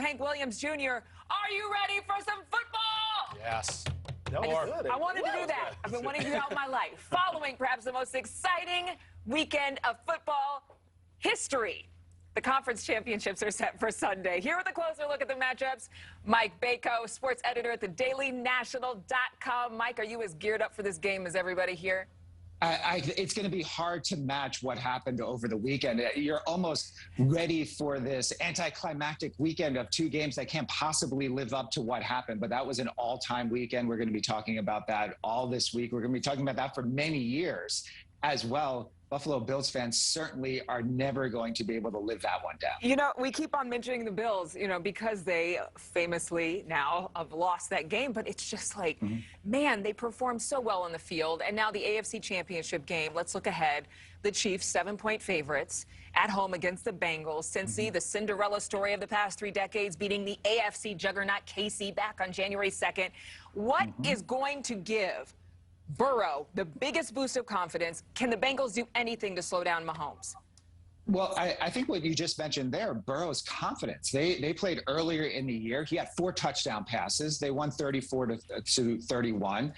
Hank Williams Jr. Are you ready for some football? Yes. I wanted to do that. I've been wanting to do that all my life. Following perhaps the most exciting weekend of football history. The conference championships are set for Sunday. Here with a closer look at the matchups, Mike Bako, sports editor at the DailyNational.com. Mike, are you as geared up for this game as everybody here? It's going to be hard to match what happened over the weekend. You're almost ready for this anticlimactic weekend of two games that can't possibly live up to what happened. But that was an all-time weekend. We're going to be talking about that all this week. We're going to be talking about that for many years as well. Buffalo Bills fans certainly are never going to be able to live that one down. You know, we keep on mentioning the Bills, you know, because they famously now have lost that game. But it's just like, man, they performed so well on the field. And now the AFC Championship game. Let's look ahead. The Chiefs, 7-point favorites at home against the Bengals. Cincy, the Cinderella story of the past 3 decades, beating the AFC juggernaut KC back on January 2nd. What is going to give Burrow the biggest boost of confidence? Can the Bengals do anything to slow down Mahomes? Well, I think what you just mentioned there, Burrow's confidence. They played earlier in the year. He had 4 touchdown passes. They won 34-31.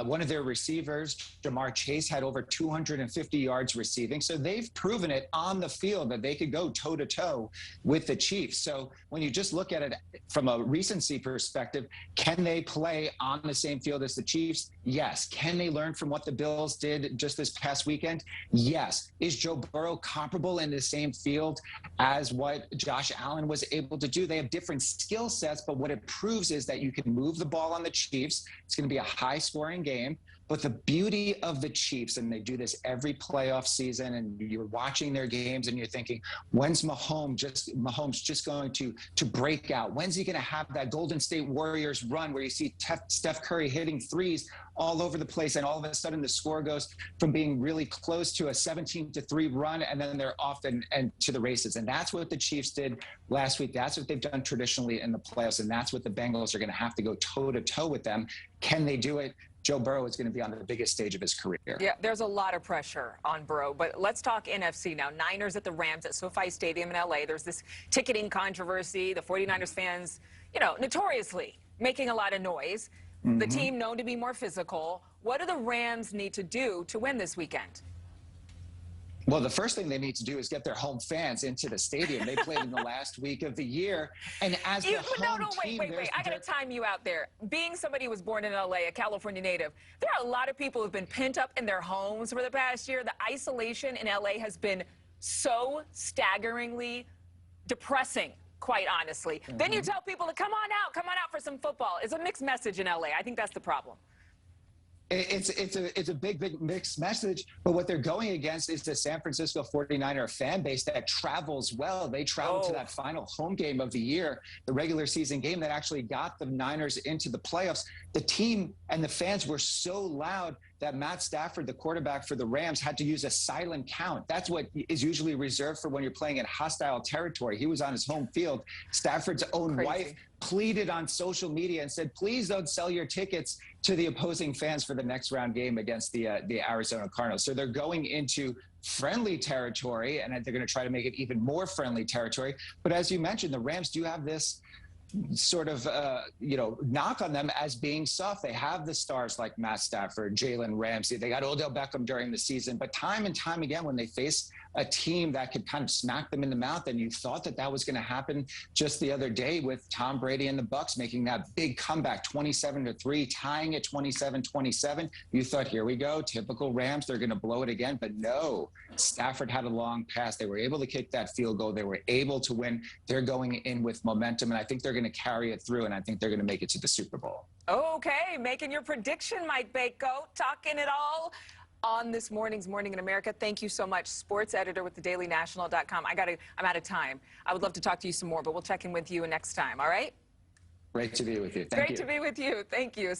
One of their receivers, Jamar Chase, had over 250 yards receiving. So they've proven it on the field that they could go toe-to-toe with the Chiefs. So when you just look at it from a recency perspective, can they play on the same field as the Chiefs? Yes. Can they learn from what the Bills did just this past weekend? Yes. Is Joe Burrow comparable in the same field as what Josh Allen was able to do? They have different skill sets, but what it proves is that you can move the ball on the Chiefs. It's going to be a high-scoring game. But the beauty of the Chiefs, and they do this every playoff season, and you're watching their games and you're thinking, when's Mahomes just going to break out? When's he going to have that Golden State Warriors run where you see Steph Curry hitting threes all over the place, and all of a sudden the score goes from being really close to a 17-3 run, and then they're off and to the races. And that's what the Chiefs did last week. That's what they've done traditionally in the playoffs, and that's what the Bengals are going to have to go toe-to-toe with them. Can they do it? Joe Burrow is going to be on the biggest stage of his career. Yeah, there's a lot of pressure on Burrow, but let's talk NFC now. Niners at the Rams at SoFi Stadium in L.A. There's this ticketing controversy. The 49ers fans, you know, notoriously making a lot of noise. The team known to be more physical. What do the Rams need to do to win this weekend? Well, the first thing they need to do is get their home fans into the stadium. They played in the last week of the year. And as the home team, wait. I got to time you out there. Being somebody who was born in L.A., a California native, there are a lot of people who have been pent up in their homes for the past year. The isolation in L.A. has been so staggeringly depressing, quite honestly. Then you tell people to come on out for some football. It's a mixed message in L.A. I think that's the problem. It's a big mixed message, but what they're going against is the San Francisco 49er fan base that travels well. They traveled to that final home game of the year, the regular season game that actually got the Niners into the playoffs. The team and the fans were so loud that Matt Stafford, the quarterback for the Rams, had to use a silent count. That's what is usually reserved for when you're playing in hostile territory. He was on his home field. Stafford's own wife pleaded on social media and said, please don't sell your tickets to the opposing fans for the next round game against the Arizona Cardinals. So they're going into friendly territory, and they're going to try to make it even more friendly territory. But as you mentioned, the Rams do have this sort of, knock on them as being soft. They have the stars like Matt Stafford, Jalen Ramsey. They got Odell Beckham during the season. But time and time again, when they face a team that could kind of smack them in the mouth, and you thought that was going to happen just the other day with Tom Brady and the Bucs making that big comeback, 27-3, tying it 27-27. You thought, here we go, typical Rams, they're going to blow it again. But no, Stafford had a long pass. They were able to kick that field goal. They were able to win. They're going in with momentum, and I think they're going to carry it through, and I think they're going to make it to the Super Bowl. Okay, making your prediction, Mike Bako, talking it all on this morning's Morning in America. Thank you so much, sports editor with the DailyNational.com. I'm out of time. I would love to talk to you some more, but we'll check in with you next time, all right? Great to be with you. Thank you. Great to be with you. Thank you.